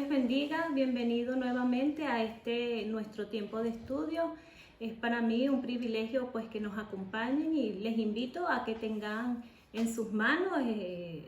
les bendiga, bienvenido nuevamente a nuestro tiempo de estudio. Es para mí un privilegio pues que nos acompañen y les invito a que tengan en sus manos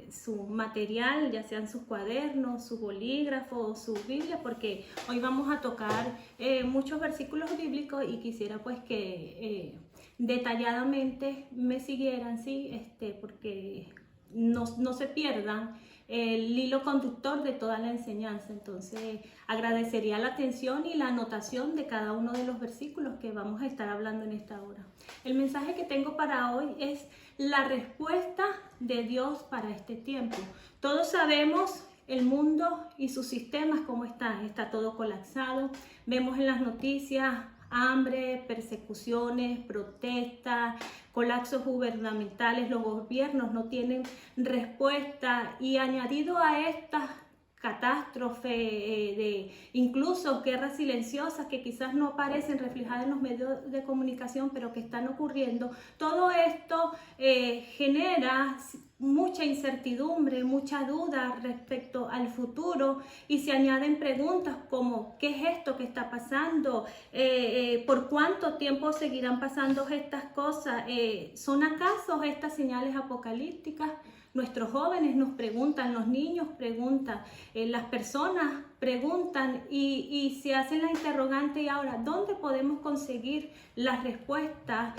su material, ya sean sus cuadernos, sus bolígrafos, sus Biblias, porque hoy vamos a tocar muchos versículos bíblicos y quisiera pues que detalladamente me siguieran, ¿sí? Porque no se pierdan el hilo conductor de toda la enseñanza. Entonces agradecería la atención y la anotación de cada uno de los versículos que vamos a estar hablando en esta hora. El mensaje que tengo para hoy es la respuesta de Dios para este tiempo. Todos sabemos el mundo y sus sistemas cómo está todo colapsado. Vemos en las noticias hambre, persecuciones, protestas, colapsos gubernamentales. Los gobiernos no tienen respuesta y añadido a estas catástrofes, incluso guerras silenciosas que quizás no aparecen reflejadas en los medios de comunicación, pero que están ocurriendo. Todo esto genera mucha incertidumbre, mucha duda respecto al futuro y se añaden preguntas como ¿qué es esto que está pasando? ¿Por cuánto tiempo seguirán pasando estas cosas? ¿Son acaso estas señales apocalípticas? Nuestros jóvenes nos preguntan, los niños preguntan, las personas preguntan y se hacen la interrogante. Y ahora, ¿dónde podemos conseguir las respuestas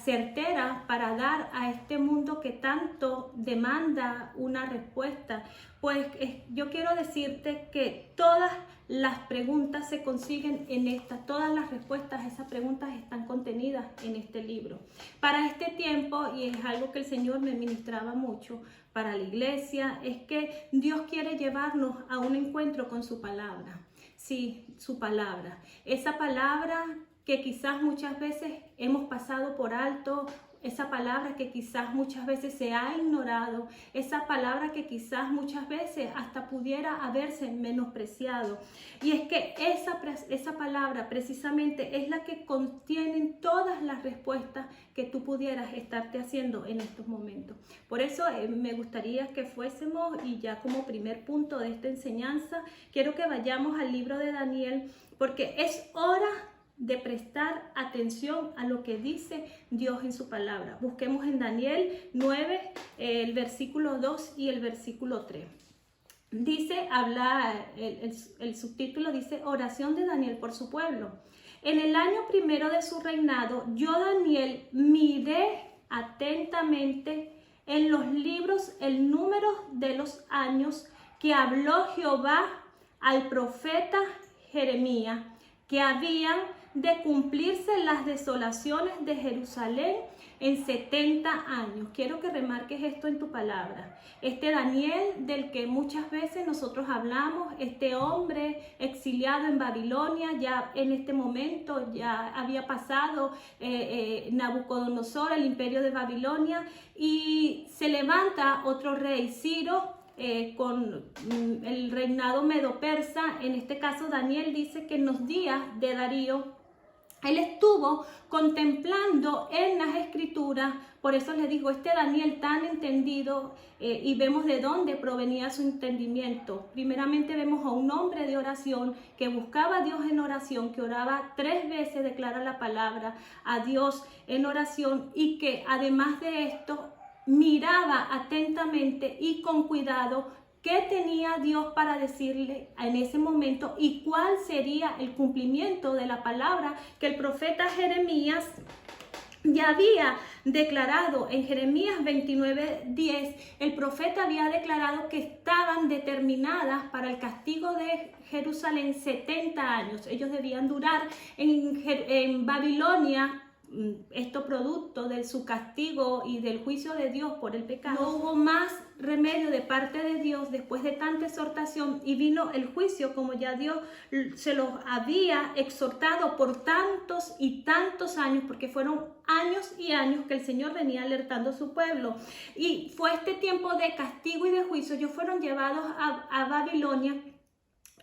certeras para dar a este mundo que tanto demanda una respuesta? Pues yo quiero decirte que todas las preguntas se consiguen en todas las respuestas a esas preguntas están contenidas en este libro. Para este tiempo, y es algo que el Señor me ministraba mucho para la iglesia, es que Dios quiere llevarnos a un encuentro con su palabra. Sí, su palabra. Esa palabra que quizás muchas veces hemos pasado por alto, esa palabra que quizás muchas veces se ha ignorado, esa palabra que quizás muchas veces hasta pudiera haberse menospreciado. Y es que esa palabra precisamente es la que contiene todas las respuestas que tú pudieras estarte haciendo en estos momentos. Por eso me gustaría que fuésemos, y ya como primer punto de esta enseñanza, quiero que vayamos al libro de Daniel, porque es hora de prestar atención a lo que dice Dios en su palabra. Busquemos en Daniel 9, el versículo 2 y el versículo 3. Dice, el subtítulo dice, oración de Daniel por su pueblo. En el año primero de su reinado, yo Daniel miré atentamente en los libros el número de los años que habló Jehová al profeta Jeremías, que habían de cumplirse las desolaciones de Jerusalén en 70 años. Quiero que remarques esto en tu palabra. Este Daniel del que muchas veces nosotros hablamos, este hombre exiliado en Babilonia, ya en este momento ya había pasado Nabucodonosor, el imperio de Babilonia, y se levanta otro rey, Ciro, con el reinado medo-persa. En este caso Daniel dice que en los días de Darío él estuvo contemplando en las escrituras. Por eso les digo, este Daniel tan entendido, y vemos de dónde provenía su entendimiento. Primeramente vemos a un hombre de oración que buscaba a Dios en oración, que oraba 3 veces, declara la palabra, a Dios en oración, y que además de esto miraba atentamente y con cuidado qué tenía Dios para decirle en ese momento y cuál sería el cumplimiento de la palabra que el profeta Jeremías ya había declarado. En Jeremías 29:10, el profeta había declarado que estaban determinadas para el castigo de Jerusalén 70 años. Ellos debían durar en Babilonia. Esto producto de su castigo y del juicio de Dios por el pecado. No hubo más remedio de parte de Dios después de tanta exhortación, y vino el juicio como ya Dios se los había exhortado por tantos y tantos años, porque fueron años y años que el Señor venía alertando a su pueblo. Y fue este tiempo de castigo y de juicio. Ellos fueron llevados a Babilonia,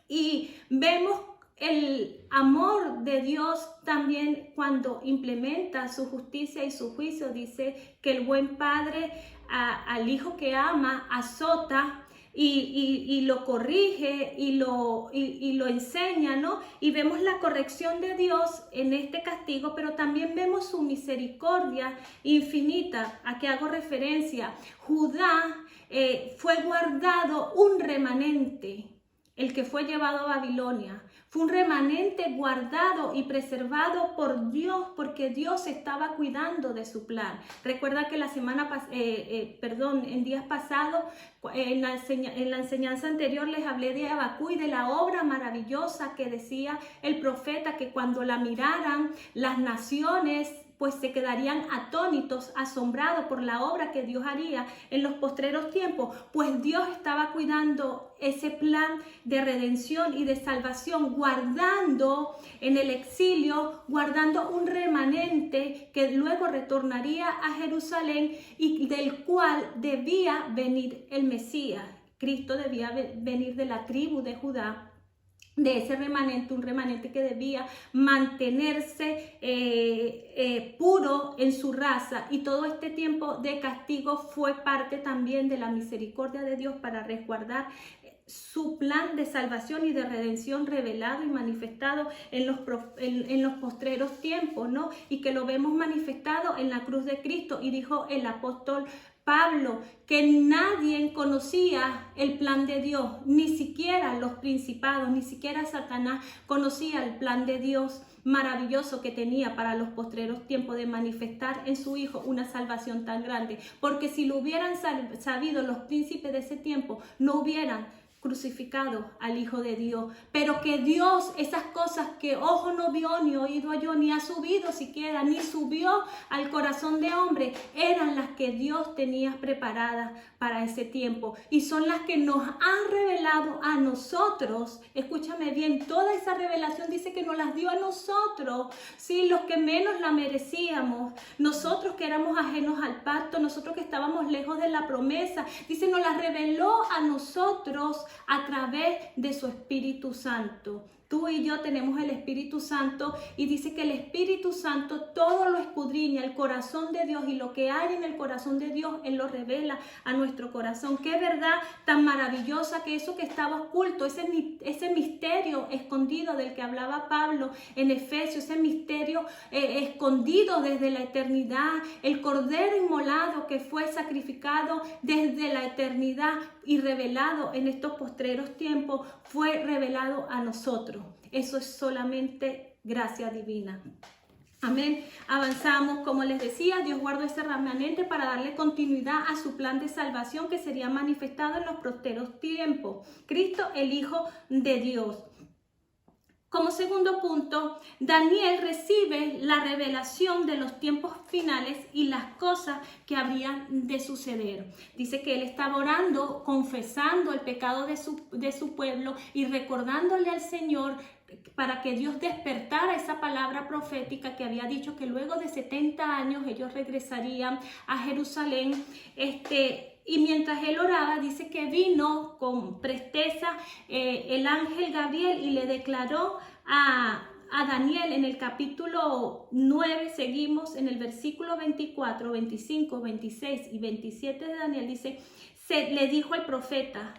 y vemos el amor de Dios también cuando implementa su justicia y su juicio. Dice que el buen padre al hijo que ama azota, y lo corrige y lo enseña, ¿no? Y vemos la corrección de Dios en este castigo, pero también vemos su misericordia infinita. ¿A qué hago referencia? Judá fue guardado un remanente, el que fue llevado a Babilonia. Fue un remanente guardado y preservado por Dios, porque Dios estaba cuidando de su plan. Recuerda que en días pasados, en la enseñanza anterior les hablé de Habacuc y de la obra maravillosa que decía el profeta, que cuando la miraran las naciones pues se quedarían atónitos, asombrados por la obra que Dios haría en los postreros tiempos, pues Dios estaba cuidando ese plan de redención y de salvación, guardando en el exilio, guardando un remanente que luego retornaría a Jerusalén y del cual debía venir el Mesías. Cristo debía venir de la tribu de Judá, de ese remanente, un remanente que debía mantenerse puro en su raza, y todo este tiempo de castigo fue parte también de la misericordia de Dios para resguardar su plan de salvación y de redención revelado y manifestado en los postreros tiempos, ¿no? Y que lo vemos manifestado en la cruz de Cristo. Y dijo el apóstol Pablo que nadie conocía el plan de Dios, ni siquiera los principados, ni siquiera Satanás conocía el plan de Dios maravilloso que tenía para los postreros tiempos de manifestar en su Hijo una salvación tan grande. Porque si lo hubieran sabido los príncipes de ese tiempo, no hubieran crucificado al Hijo de Dios, pero que Dios, esas cosas que ojo no vio, ni oído oyó, ni ha subido siquiera, ni subió al corazón de hombre, eran las que Dios tenía preparadas para ese tiempo, y son las que nos han revelado a nosotros. Escúchame bien, toda esa revelación dice que nos las dio a nosotros, sí, los que menos la merecíamos, nosotros que éramos ajenos al pacto, nosotros que estábamos lejos de la promesa, dice, nos las reveló a nosotros a través de su Espíritu Santo. Tú y yo tenemos el Espíritu Santo, y dice que el Espíritu Santo todo lo escudriña, el corazón de Dios, y lo que hay en el corazón de Dios, Él lo revela a nuestro corazón. Qué verdad tan maravillosa, que eso que estaba oculto, ese misterio escondido del que hablaba Pablo en Efesios, ese misterio escondido desde la eternidad, el Cordero inmolado que fue sacrificado desde la eternidad y revelado en estos postreros tiempos, fue revelado a nosotros. Eso es solamente gracia divina. Amén. Avanzamos, como les decía, Dios guardó ese remanente para darle continuidad a su plan de salvación que sería manifestado en los postreros tiempos. Cristo, el Hijo de Dios. Como segundo punto, Daniel recibe la revelación de los tiempos finales y las cosas que habrían de suceder. Dice que él estaba orando, confesando el pecado de su pueblo y recordándole al Señor para que Dios despertara esa palabra profética que había dicho que luego de 70 años ellos regresarían a Jerusalén. Y mientras él oraba, dice que vino con presteza el ángel Gabriel y le declaró a Daniel en el capítulo 9, seguimos en el versículo 24, 25, 26 y 27 de Daniel, dice, le dijo al profeta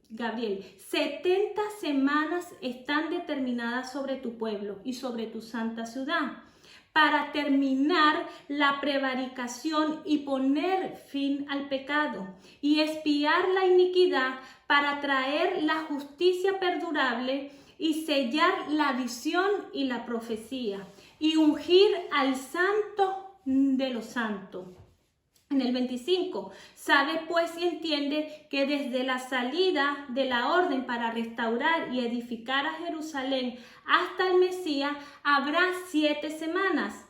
Gabriel, 70 semanas están determinadas sobre tu pueblo y sobre tu santa ciudad, para terminar la prevaricación y poner fin al pecado, y expiar la iniquidad, para traer la justicia perdurable, y sellar la visión y la profecía, y ungir al santo de los santos. En el 25, sabe pues y entiende que desde la salida de la orden para restaurar y edificar a Jerusalén hasta el Mesías habrá 7 semanas.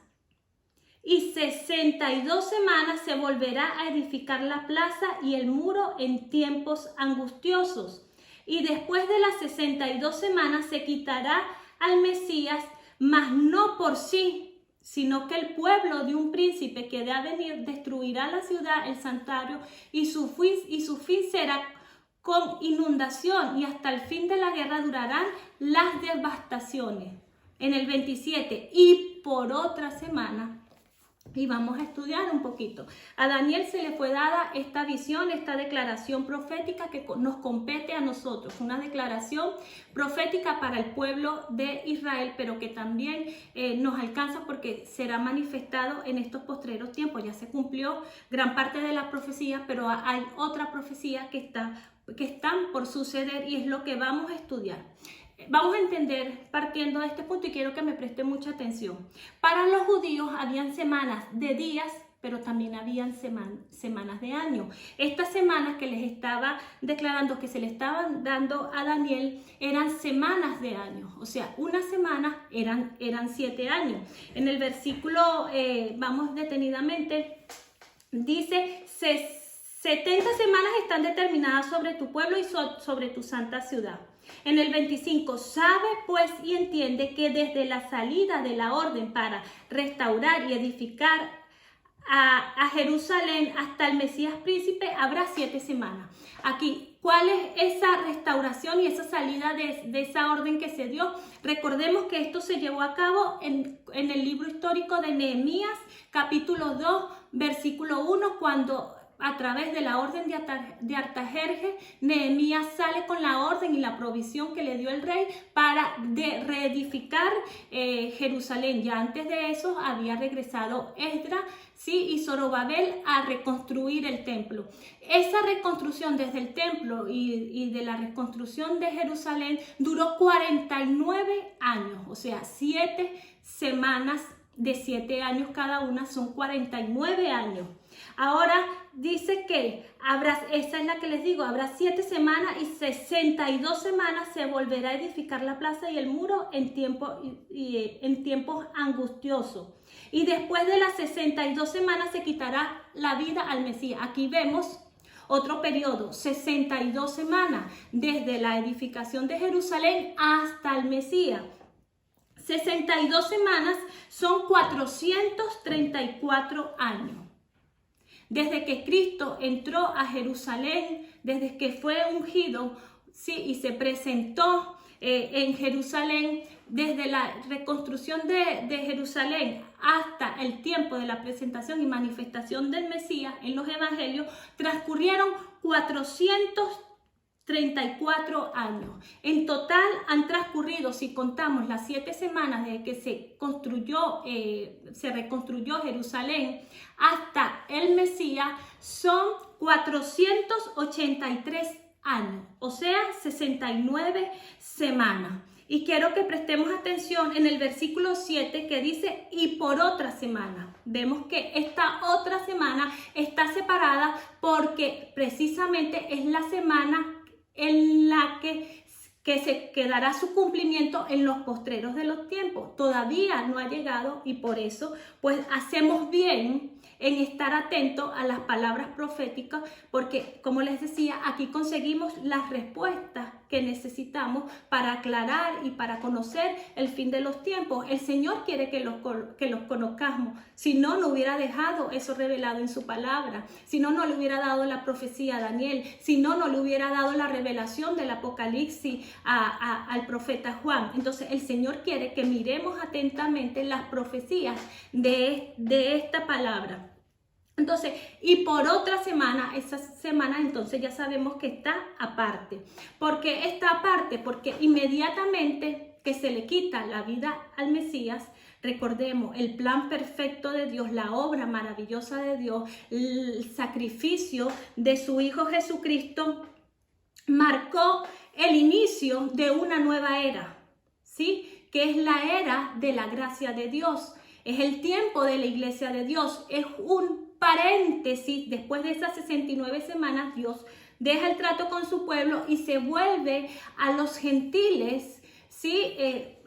Y 62 semanas se volverá a edificar la plaza y el muro en tiempos angustiosos. Y después de las 62 semanas se quitará al Mesías, mas no por sí, sino que el pueblo de un príncipe que de a venir destruirá la ciudad, el santuario, y su fin será con inundación, y hasta el fin de la guerra durarán las devastaciones. En el 27, y por otra semana Y vamos a estudiar un poquito. A Daniel se le fue dada esta visión, esta declaración profética que nos compete a nosotros. Una declaración profética para el pueblo de Israel, pero que también nos alcanza porque será manifestado en estos postreros tiempos. Ya se cumplió gran parte de la profecía, pero hay otra profecía que están por suceder y es lo que vamos a estudiar. Vamos a entender partiendo de este punto y quiero que me preste mucha atención. Para los judíos habían semanas de días, pero también habían semanas de año. Estas semanas que les estaba declarando que se le estaban dando a Daniel eran semanas de año. O sea, una semana eran 7 años. En el versículo, vamos detenidamente, dice: 70 semanas están determinadas sobre tu pueblo y sobre tu santa ciudad. En el 25, sabe pues y entiende que desde la salida de la orden para restaurar y edificar a Jerusalén hasta el Mesías príncipe habrá 7 semanas. Aquí, ¿cuál es esa restauración y esa salida de esa orden que se dio? Recordemos que esto se llevó a cabo en el libro histórico de Nehemías, capítulo 2, versículo 1, cuando a través de la orden de Artajerjes, Nehemías sale con la orden y la provisión que le dio el rey para reedificar Jerusalén. Ya antes de eso había regresado Esdras, ¿sí? Y Zorobabel a reconstruir el templo. Esa reconstrucción desde el templo y de la reconstrucción de Jerusalén duró 49 años, o sea, 7 semanas de 7 años cada una, son 49 años. Ahora dice que esa es la que les digo, habrá 7 semanas y 62 semanas se volverá a edificar la plaza y el muro en tiempos angustiosos. Y después de las 62 semanas se quitará la vida al Mesías. Aquí vemos otro periodo, 62 semanas, desde la edificación de Jerusalén hasta el Mesías. 62 semanas son 434 años. Desde que Cristo entró a Jerusalén, desde que fue ungido, sí, y se presentó en Jerusalén, desde la reconstrucción de Jerusalén hasta el tiempo de la presentación y manifestación del Mesías en los evangelios, transcurrieron 434 años. En total han transcurrido, si contamos las 7 semanas desde que se reconstruyó Jerusalén hasta el Mesías, son 483 años, o sea, 69 semanas. Y quiero que prestemos atención en el versículo 7 que dice: y por otra semana. Vemos que esta otra semana está separada porque precisamente es la semana en la que se quedará su cumplimiento en los postreros de los tiempos. Todavía no ha llegado y por eso pues hacemos bien en estar atentos a las palabras proféticas, porque como les decía, aquí conseguimos las respuestas que necesitamos para aclarar y para conocer el fin de los tiempos. El Señor quiere que los conozcamos. Si no, no hubiera dejado eso revelado en su palabra. Si no, no le hubiera dado la profecía a Daniel. Si no, no le hubiera dado la revelación del Apocalipsis al profeta Juan. Entonces, el Señor quiere que miremos atentamente las profecías de esta palabra. Entonces, y por otra semana, esa semana entonces ya sabemos que está aparte. ¿Por qué está aparte? Porque inmediatamente que se le quita la vida al Mesías, recordemos el plan perfecto de Dios, la obra maravillosa de Dios, el sacrificio de su Hijo Jesucristo, marcó el inicio de una nueva era, ¿sí? Que es la era de la gracia de Dios. Es el tiempo de la iglesia de Dios. Es un paréntesis. Después de esas 69 semanas, Dios deja el trato con su pueblo y se vuelve a los gentiles, ¿sí?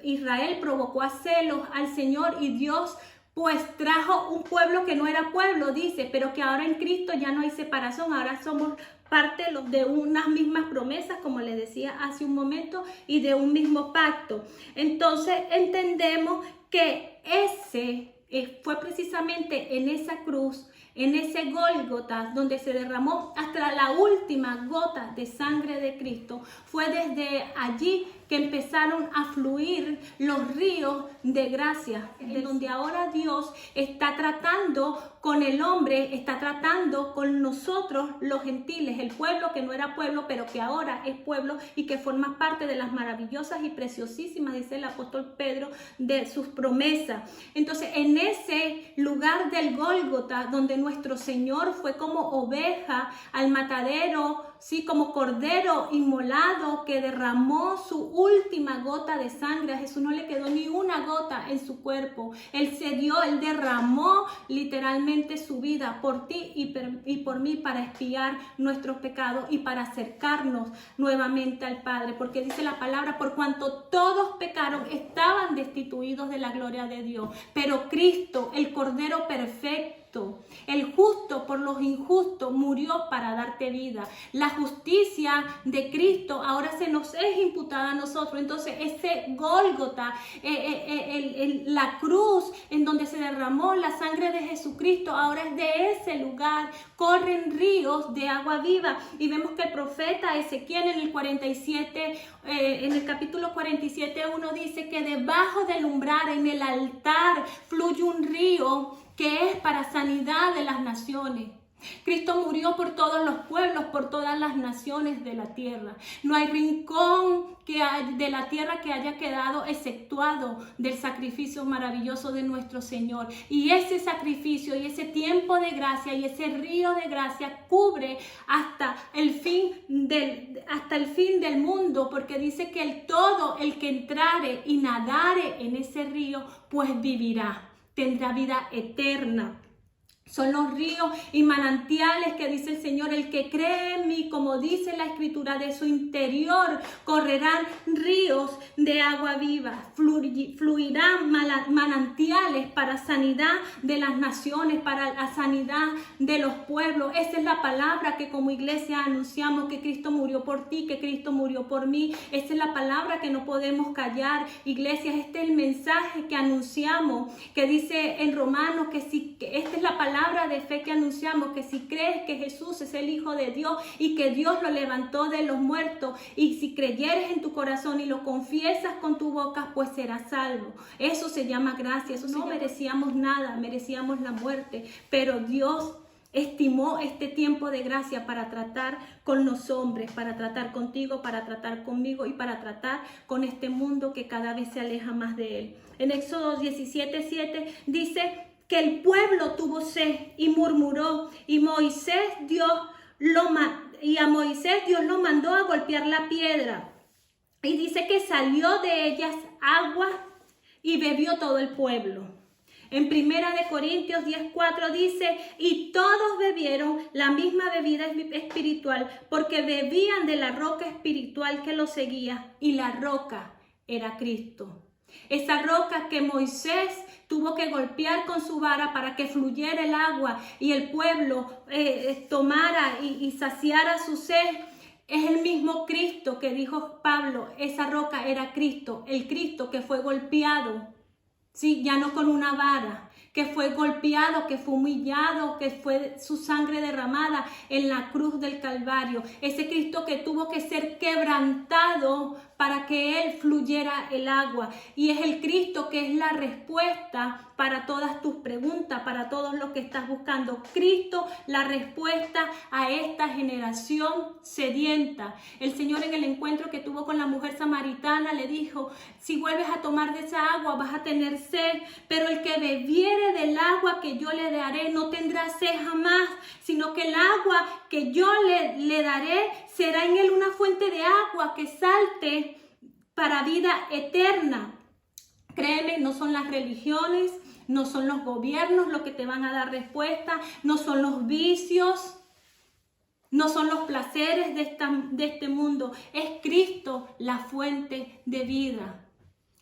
Israel provocó a celos al Señor y Dios pues trajo un pueblo que no era pueblo, dice, pero que ahora en Cristo ya no hay separación, ahora somos parte de unas mismas promesas, como les decía hace un momento, y de un mismo pacto. Entonces entendemos que ese fue precisamente en esa cruz, en ese Gólgota, donde se derramó hasta la última gota de sangre de Cristo. Fue desde allí que empezaron a fluir los ríos de gracia, de donde ahora Dios está tratando con el hombre, está tratando con nosotros los gentiles, el pueblo que no era pueblo, pero que ahora es pueblo y que forma parte de las maravillosas y preciosísimas, dice el apóstol Pedro, de sus promesas. Entonces, en ese lugar del Gólgota, donde nuestro Señor fue como oveja al matadero, sí, como cordero inmolado que derramó su última gota de sangre. A Jesús no le quedó ni una gota en su cuerpo. Él se dio, Él derramó literalmente su vida por ti y por mí para expiar nuestros pecados y para acercarnos nuevamente al Padre. Porque dice la palabra, por cuanto todos pecaron, estaban destituidos de la gloria de Dios. Pero Cristo, el Cordero perfecto, el justo por los injustos, murió para darte vida. La justicia de Cristo ahora se nos es imputada a nosotros. Entonces ese Gólgota, la cruz en donde se derramó la sangre de Jesucristo, ahora es de ese lugar corren ríos de agua viva. Y vemos que el profeta Ezequiel en el 47, en el capítulo 47:1 dice que debajo del umbral, en el altar, fluye un río que es para sanidad de las naciones. Cristo murió por todos los pueblos, por todas las naciones de la tierra. No hay rincón de la tierra que haya quedado exceptuado del sacrificio maravilloso de nuestro Señor. Y ese sacrificio y ese tiempo de gracia y ese río de gracia cubre hasta el fin del mundo, porque dice que todo el que entrare y nadare en ese río, pues vivirá, tendrá vida eterna. Son los ríos y manantiales que dice el Señor, el que cree en mí, como dice la Escritura, de su interior correrán ríos de agua viva, fluirán manantiales para sanidad de las naciones, para la sanidad de los pueblos. Esa es la palabra que como iglesia anunciamos, que Cristo murió por ti, que Cristo murió por mí. Esa es la palabra que no podemos callar, iglesias. Este es el mensaje que anunciamos, que dice en Romanos que esta es la palabra de fe que anunciamos, que si crees que Jesús es el Hijo de Dios y que Dios lo levantó de los muertos, y si creyeres en tu corazón y lo confiesas con tu boca, pues serás salvo. Eso se llama gracia. Eso no merecíamos nada, merecíamos la muerte, pero Dios estimó este tiempo de gracia para tratar con los hombres, para tratar contigo, para tratar conmigo y para tratar con este mundo que cada vez se aleja más de Él. En Éxodo 17:7 dice que el pueblo tuvo sed y murmuró, y a Moisés Dios lo mandó a golpear la piedra. Y dice que salió de ellas agua y bebió todo el pueblo. En 1 Corintios 10:4 dice, y todos bebieron la misma bebida espiritual, porque bebían de la roca espiritual que los seguía, y la roca era Cristo. Esa roca que Moisés tuvo que golpear con su vara para que fluyera el agua y el pueblo tomara y saciara su sed, es el mismo Cristo que dijo Pablo. Esa roca era Cristo, el Cristo que fue golpeado, sí, ya no con una vara, que fue golpeado, que fue humillado, que fue su sangre derramada en la cruz del Calvario. Ese Cristo que tuvo que ser quebrantado para que Él fluyera el agua. Y es el Cristo que es la respuesta para todas tus preguntas, para todos los que estás buscando. Cristo, la respuesta a esta generación sedienta. El Señor, en el encuentro que tuvo con la mujer samaritana, le dijo, si vuelves a tomar de esa agua vas a tener sed, pero el que bebiere del agua que yo le daré no tendrá sed jamás, sino que el agua que yo le daré será en él una fuente de agua que salte para vida eterna. Créeme, no son las religiones, no son los gobiernos los que te van a dar respuesta, no son los vicios, no son los placeres de este mundo. Es Cristo la fuente de vida.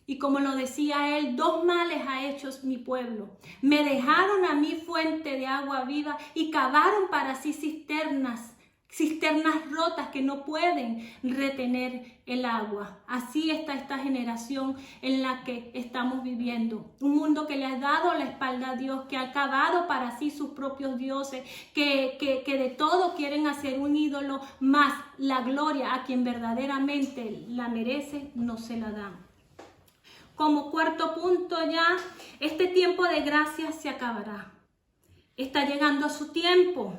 Y como lo decía él, 2 males ha hecho mi pueblo. Me dejaron a mí fuente de agua viva y cavaron para sí cisternas cisternas rotas que no pueden retener el agua. Así está esta generación en la que estamos viviendo. Un mundo que le ha dado la espalda a Dios, que ha acabado para sí sus propios dioses, que de todo quieren hacer un ídolo, más la gloria a quien verdaderamente la merece, no se la dan. Como cuarto punto ya, este tiempo de gracia se acabará. Está llegando a su tiempo.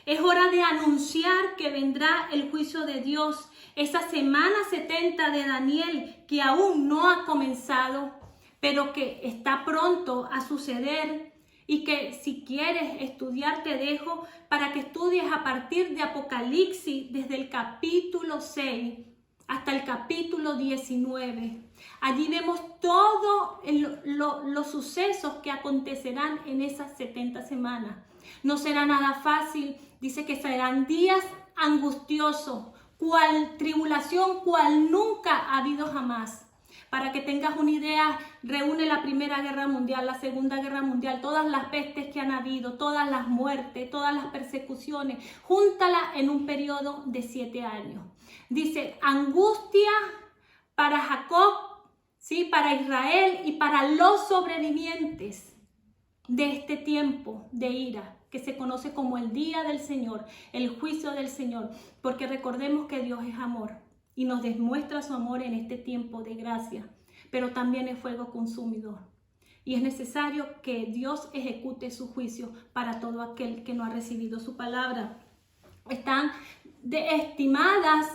Es hora de anunciar que vendrá el juicio de Dios. Esa semana 70 de Daniel que aún no ha comenzado, pero que está pronto a suceder. Y que si quieres estudiar te dejo para que estudies a partir de Apocalipsis desde el capítulo 6 hasta el capítulo 19. Allí vemos todos los sucesos que acontecerán en esas 70 semanas. No será nada fácil. Dice que serán días angustiosos, cual tribulación, cual nunca ha habido jamás. Para que tengas una idea, reúne la Primera Guerra Mundial, la Segunda Guerra Mundial, todas las pestes que han habido, todas las muertes, todas las persecuciones, júntala en un periodo de 7 años. Dice, angustia para Jacob, ¿sí? Para Israel y para los sobrevivientes de este tiempo de ira, que se conoce como el día del Señor, el juicio del Señor, porque recordemos que Dios es amor y nos demuestra su amor en este tiempo de gracia, pero también es fuego consumidor. Y es necesario que Dios ejecute su juicio para todo aquel que no ha recibido su palabra. Están estimadas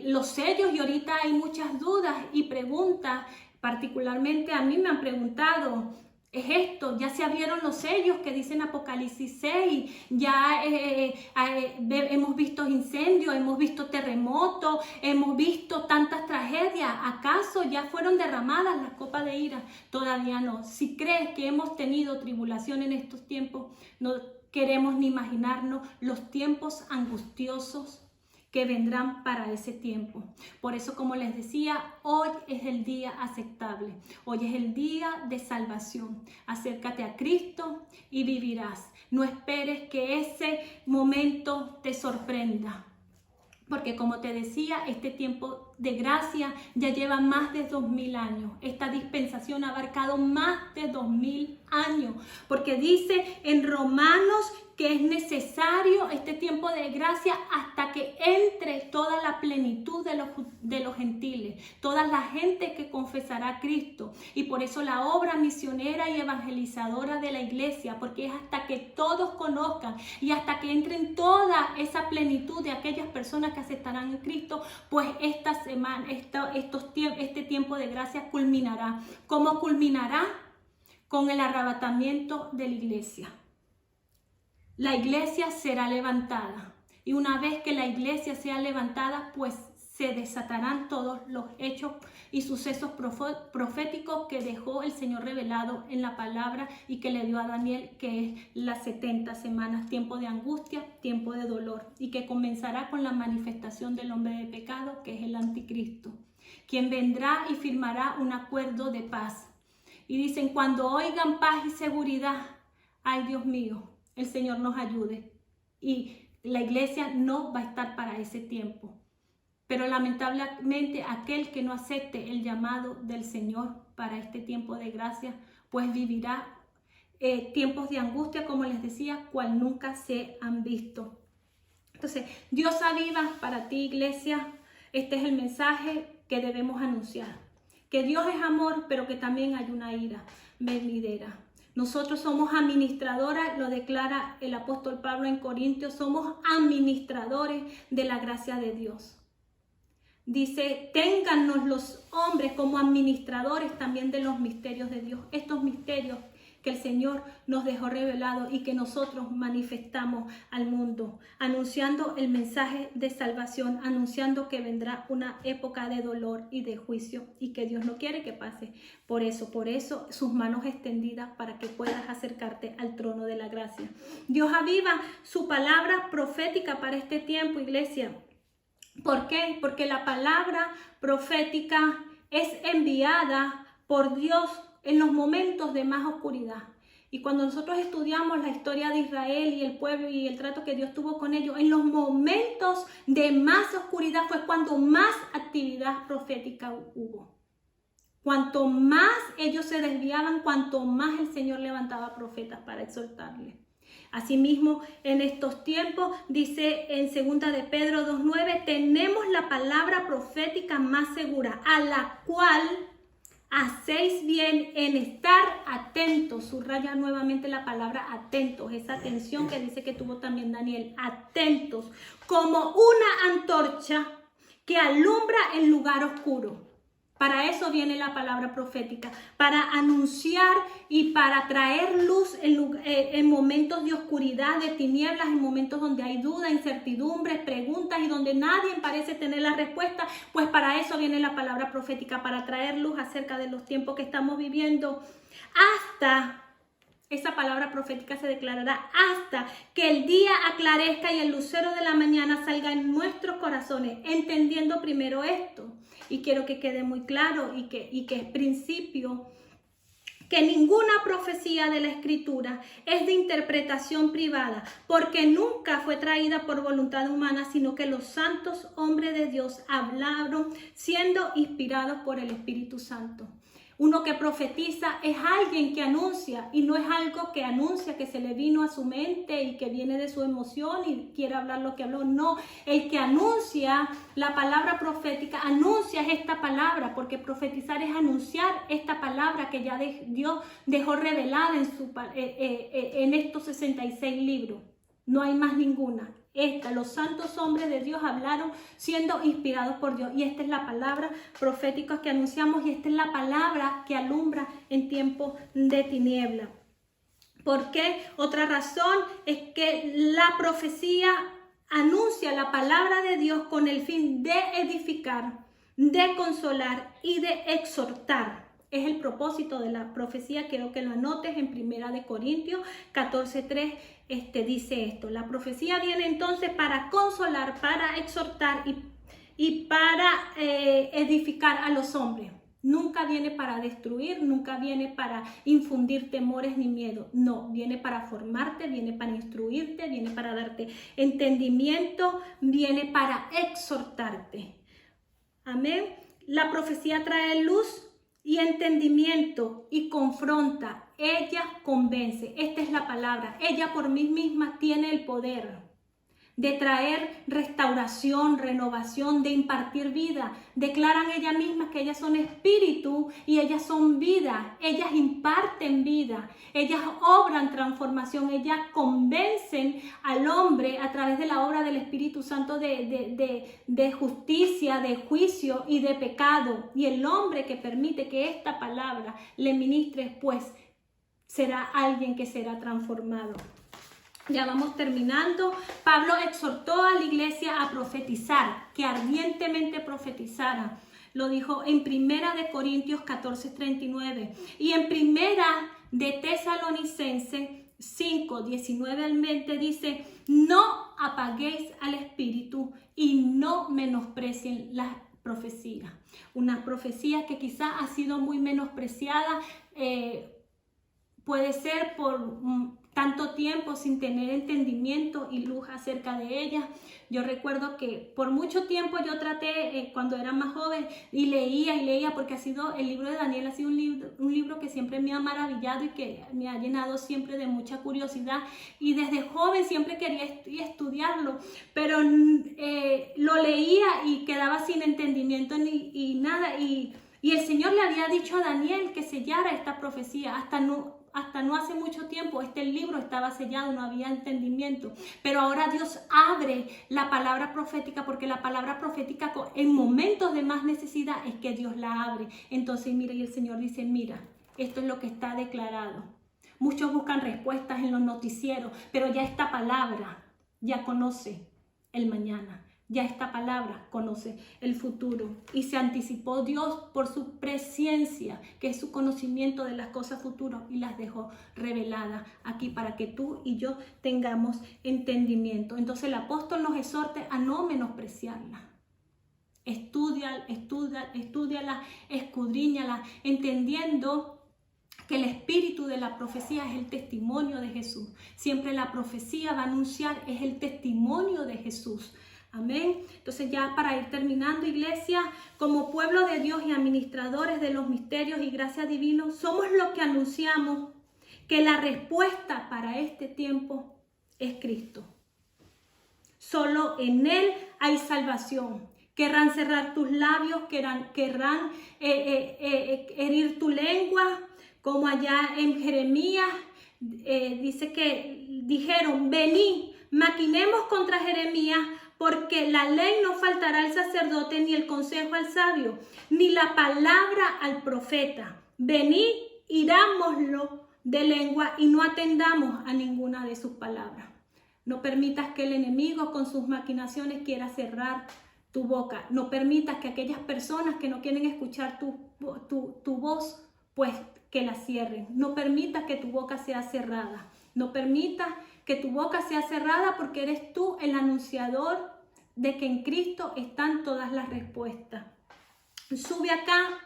los sellos y ahorita hay muchas dudas y preguntas, particularmente a mí me han preguntado, ¿es esto? Ya se abrieron los sellos que dicen Apocalipsis 6, ya hemos visto incendios, hemos visto terremotos, hemos visto tantas tragedias. ¿Acaso ya fueron derramadas las copas de ira? Todavía no. Si crees que hemos tenido tribulación en estos tiempos, no queremos ni imaginarnos los tiempos angustiosos que vendrán para ese tiempo. Por eso, como les decía, hoy es el día aceptable. Hoy es el día de salvación. Acércate a Cristo y vivirás. No esperes que ese momento te sorprenda. Porque como te decía, este tiempo de gracia ya lleva más de 2000 años. Esta dispensación ha abarcado más de 2000 años. Porque dice en Romanos que es necesario este tiempo de gracia hasta que entre toda la plenitud de los gentiles, toda la gente que confesará a Cristo. Y por eso la obra misionera y evangelizadora de la iglesia, porque es hasta que todos conozcan y hasta que entren toda esa plenitud de aquellas personas que aceptarán a Cristo, pues esta semana, este tiempo de gracia culminará. ¿Cómo culminará? Con el arrebatamiento de la iglesia. La iglesia será levantada y una vez que la iglesia sea levantada, pues se desatarán todos los hechos y sucesos proféticos que dejó el Señor revelado en la palabra y que le dio a Daniel, que es las 70 semanas, tiempo de angustia, tiempo de dolor, y que comenzará con la manifestación del hombre de pecado, que es el anticristo, quien vendrá y firmará un acuerdo de paz. Y dicen, cuando oigan paz y seguridad, ay Dios mío, el Señor nos ayude. Y la iglesia no va a estar para ese tiempo. Pero lamentablemente aquel que no acepte el llamado del Señor para este tiempo de gracia, pues vivirá tiempos de angustia, como les decía, cual nunca se han visto. Entonces, Dios aviva para ti, iglesia. Este es el mensaje que debemos anunciar. Que Dios es amor, pero que también hay una ira venidera. Nosotros somos administradoras, lo declara el apóstol Pablo en Corintios, somos administradores de la gracia de Dios. Dice, téngannos los hombres como administradores también de los misterios de Dios. Estos misterios que el Señor nos dejó revelados y que nosotros manifestamos al mundo, anunciando el mensaje de salvación, anunciando que vendrá una época de dolor y de juicio y que Dios no quiere que pase. Por eso, sus manos extendidas para que puedas acercarte al trono de la gracia. Dios aviva su palabra profética para este tiempo, iglesia. ¿Por qué? Porque la palabra profética es enviada por Dios en los momentos de más oscuridad. Y cuando nosotros estudiamos la historia de Israel y el pueblo y el trato que Dios tuvo con ellos, en los momentos de más oscuridad fue cuando más actividad profética hubo. Cuanto más ellos se desviaban, cuanto más el Señor levantaba profetas para exhortarles. Asimismo, en estos tiempos, dice en 2 de Pedro 2:9, tenemos la palabra profética más segura, a la cual hacéis bien en estar atentos. Subraya nuevamente la palabra atentos, esa atención que dice que tuvo también Daniel. Atentos, como una antorcha que alumbra el lugar oscuro. Para eso viene la palabra profética, para anunciar y para traer luz en momentos de oscuridad, de tinieblas, en momentos donde hay duda, incertidumbres, preguntas y donde nadie parece tener la respuesta. Pues para eso viene la palabra profética, para traer luz acerca de los tiempos que estamos viviendo. Esa palabra profética se declarará hasta que el día aclarezca y el lucero de la mañana salga en nuestros corazones, entendiendo primero esto. Y quiero que quede muy claro y que es principio, que ninguna profecía de la Escritura es de interpretación privada, porque nunca fue traída por voluntad humana, sino que los santos hombres de Dios hablaron siendo inspirados por el Espíritu Santo. Uno que profetiza es alguien que anuncia y no es algo que anuncia que se le vino a su mente y que viene de su emoción y quiere hablar lo que habló. No, el que anuncia la palabra profética, anuncia esta palabra, porque profetizar es anunciar esta palabra que ya Dios dejó revelada en estos 66 libros. No hay más ninguna. Los santos hombres de Dios hablaron siendo inspirados por Dios. Y esta es la palabra profética que anunciamos y esta es la palabra que alumbra en tiempos de tiniebla. ¿Por qué? Otra razón es que la profecía anuncia la palabra de Dios con el fin de edificar, de consolar y de exhortar. Es el propósito de la profecía, quiero que lo anotes en 1 Corintios 14:3, dice esto. La profecía viene entonces para consolar, para exhortar y para edificar a los hombres. Nunca viene para destruir, nunca viene para infundir temores ni miedo. No, viene para formarte, viene para instruirte, viene para darte entendimiento, viene para exhortarte. Amén. La profecía trae luz y entendimiento y confronta. Ella convence. Esta es la palabra. Ella por sí misma tiene el poder de traer restauración, renovación, de impartir vida. Declaran ellas mismas que ellas son espíritu y ellas son vida. Ellas imparten vida. Ellas obran transformación. Ellas convencen al hombre a través de la obra del Espíritu Santo de justicia, de juicio y de pecado. Y el hombre que permite que esta palabra le ministre, pues será alguien que será transformado. Ya vamos terminando. Pablo exhortó a la iglesia a profetizar, que ardientemente profetizara. Lo dijo en 1 Corintios 14:39 y en 1 Tesalonicenses 5:19 al 20 dice: no apaguéis al espíritu y no menosprecien las profecías. Una profecía que quizás ha sido muy menospreciada, puede ser por tanto tiempo sin tener entendimiento y luz acerca de ella. Yo recuerdo que por mucho tiempo yo traté, cuando era más joven, y leía, porque el libro de Daniel ha sido un libro que siempre me ha maravillado y que me ha llenado siempre de mucha curiosidad, y desde joven siempre quería estudiarlo, pero lo leía y quedaba sin entendimiento y nada, y el Señor le había dicho a Daniel que sellara esta profecía. Hasta no hace mucho tiempo este libro estaba sellado, no había entendimiento. Pero ahora Dios abre la palabra profética, porque la palabra profética en momentos de más necesidad es que Dios la abre. Entonces mira, y el Señor dice: mira, esto es lo que está declarado. Muchos buscan respuestas en los noticieros, pero ya esta palabra ya conoce el mañana. Ya esta palabra conoce el futuro y se anticipó Dios por su presciencia, que es su conocimiento de las cosas futuras, y las dejó reveladas aquí para que tú y yo tengamos entendimiento. Entonces el apóstol nos exhorta a no menospreciarla. Estúdiala, escudriñala, entendiendo que el espíritu de la profecía es el testimonio de Jesús. Siempre la profecía va a anunciar, es el testimonio de Jesús. Amén. Entonces ya para ir terminando, iglesia, como pueblo de Dios y administradores de los misterios y gracias divinos, somos los que anunciamos que la respuesta para este tiempo es Cristo. Solo en Él hay salvación. Querrán cerrar tus labios, querrán herir tu lengua, como allá en Jeremías dice que dijeron, venid, maquinemos contra Jeremías, porque la ley no faltará al sacerdote, ni el consejo al sabio, ni la palabra al profeta. Venid, irámoslo de lengua y no atendamos a ninguna de sus palabras. No permitas que el enemigo con sus maquinaciones quiera cerrar tu boca. No permitas que aquellas personas que no quieren escuchar tu voz, pues que la cierren. No permitas que tu boca sea cerrada. No permitas que tu boca sea cerrada porque eres tú el anunciador de que en Cristo están todas las respuestas. Sube acá,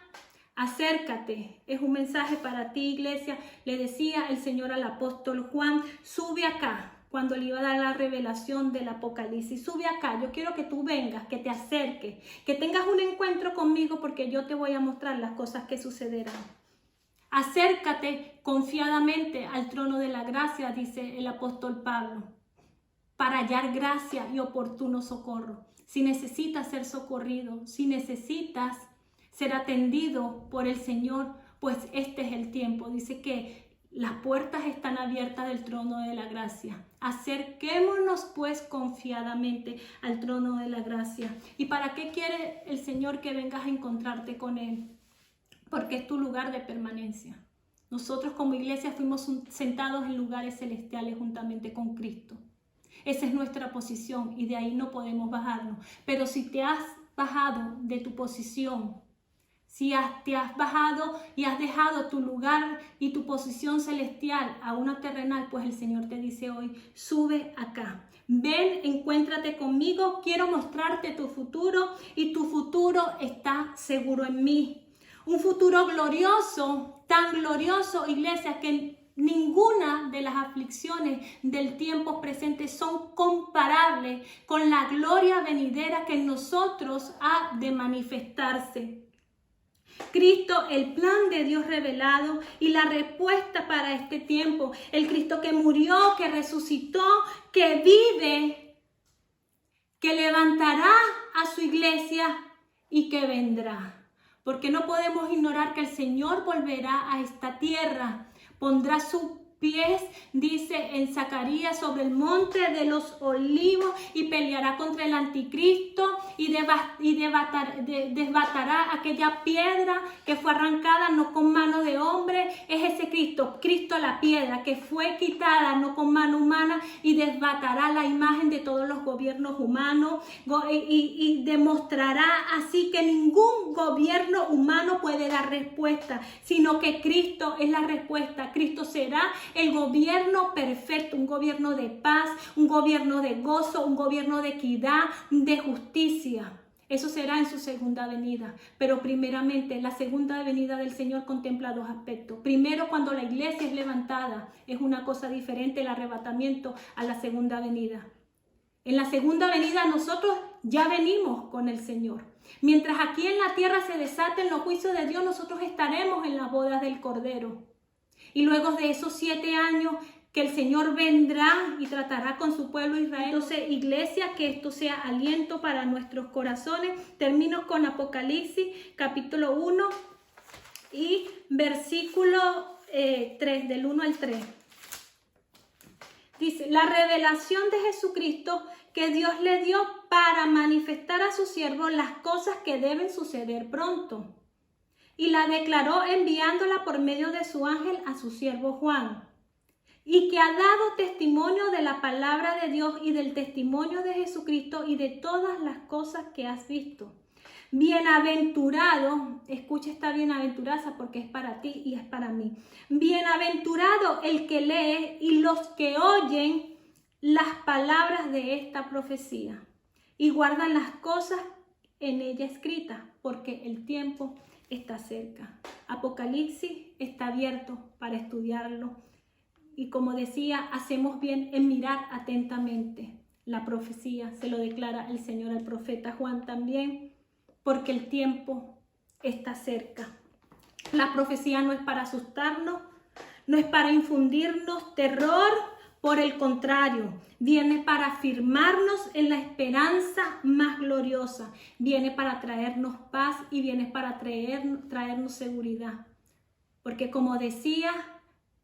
acércate. Es un mensaje para ti, iglesia. Le decía el Señor al apóstol Juan, sube acá. Cuando le iba a dar la revelación del Apocalipsis, sube acá, yo quiero que tú vengas, que te acerques, que tengas un encuentro conmigo porque yo te voy a mostrar las cosas que sucederán. Acércate confiadamente al trono de la gracia, dice el apóstol Pablo, para hallar gracia y oportuno socorro. Si necesitas ser socorrido, si necesitas ser atendido por el Señor, pues este es el tiempo. Dice que las puertas están abiertas del trono de la gracia. Acerquémonos pues confiadamente al trono de la gracia. ¿Y para qué quiere el Señor que vengas a encontrarte con Él? Porque es tu lugar de permanencia. Nosotros como iglesia fuimos sentados en lugares celestiales juntamente con Cristo. Esa es nuestra posición y de ahí no podemos bajarnos. Pero si te has bajado de tu posición, si te has bajado y has dejado tu lugar y tu posición celestial a una terrenal, pues el Señor te dice hoy, sube acá. Ven, encuéntrate conmigo, quiero mostrarte tu futuro y tu futuro está seguro en mí. Un futuro glorioso, tan glorioso, iglesia, que ninguna de las aflicciones del tiempo presente son comparables con la gloria venidera que en nosotros ha de manifestarse. Cristo, el plan de Dios revelado y la respuesta para este tiempo. El Cristo que murió, que resucitó, que vive, que levantará a su iglesia y que vendrá. Porque no podemos ignorar que el Señor volverá a esta tierra, pondrá sus pies, dice en Zacarías, sobre el monte de los olivos y peleará contra el anticristo y desbatará aquella piedra que fue arrancada no con mano de hombre. Es ese Cristo, Cristo la piedra que fue quitada no con mano humana y desbatará la imagen de todos los gobiernos humanos y demostrará así que ningún gobierno humano puede dar respuesta, sino que Cristo es la respuesta. Cristo será el gobierno perfecto, un gobierno de paz, un gobierno de gozo, un gobierno de equidad, de justicia. Eso será en su segunda venida. Pero primeramente, la segunda venida del Señor contempla dos aspectos. Primero, cuando la iglesia es levantada, es una cosa diferente el arrebatamiento a la segunda venida. En la segunda venida nosotros ya venimos con el Señor. Mientras aquí en la tierra se desaten los juicios de Dios, nosotros estaremos en las bodas del Cordero. Y luego de esos 7 años que el Señor vendrá y tratará con su pueblo Israel. Entonces, iglesia, que esto sea aliento para nuestros corazones. Termino con Apocalipsis, capítulo 1 y versículo 3, del 1 al 3. Dice, la revelación de Jesucristo que Dios le dio para manifestar a su siervo las cosas que deben suceder pronto. Y la declaró enviándola por medio de su ángel a su siervo Juan, y que ha dado testimonio de la palabra de Dios y del testimonio de Jesucristo y de todas las cosas que has visto. Bienaventurado, escucha esta bienaventuranza porque es para ti y es para mí. Bienaventurado el que lee y los que oyen las palabras de esta profecía y guardan las cosas en ella escritas, porque el tiempo está cerca. Apocalipsis está abierto para estudiarlo. Y como decía, hacemos bien en mirar atentamente la profecía. Se lo declara el Señor al profeta Juan también, porque el tiempo está cerca. La profecía no es para asustarnos, no es para infundirnos terror, por el contrario, viene para afirmarnos en la esperanza más gloriosa, viene para traernos paz y viene para traernos seguridad. Porque como decía,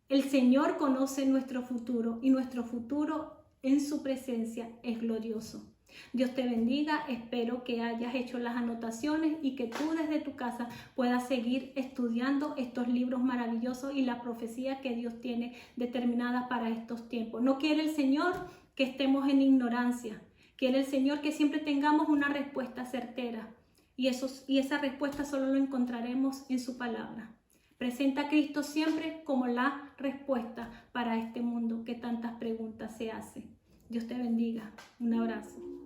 el Señor conoce nuestro futuro y nuestro futuro en su presencia es glorioso. Dios te bendiga, espero que hayas hecho las anotaciones y que tú desde tu casa puedas seguir estudiando estos libros maravillosos y la profecía que Dios tiene determinada para estos tiempos. No quiere el Señor que estemos en ignorancia, quiere el Señor que siempre tengamos una respuesta certera y esa respuesta solo lo encontraremos en su palabra. Presenta a Cristo siempre como la respuesta para este mundo que tantas preguntas se hace. Dios te bendiga. Un abrazo.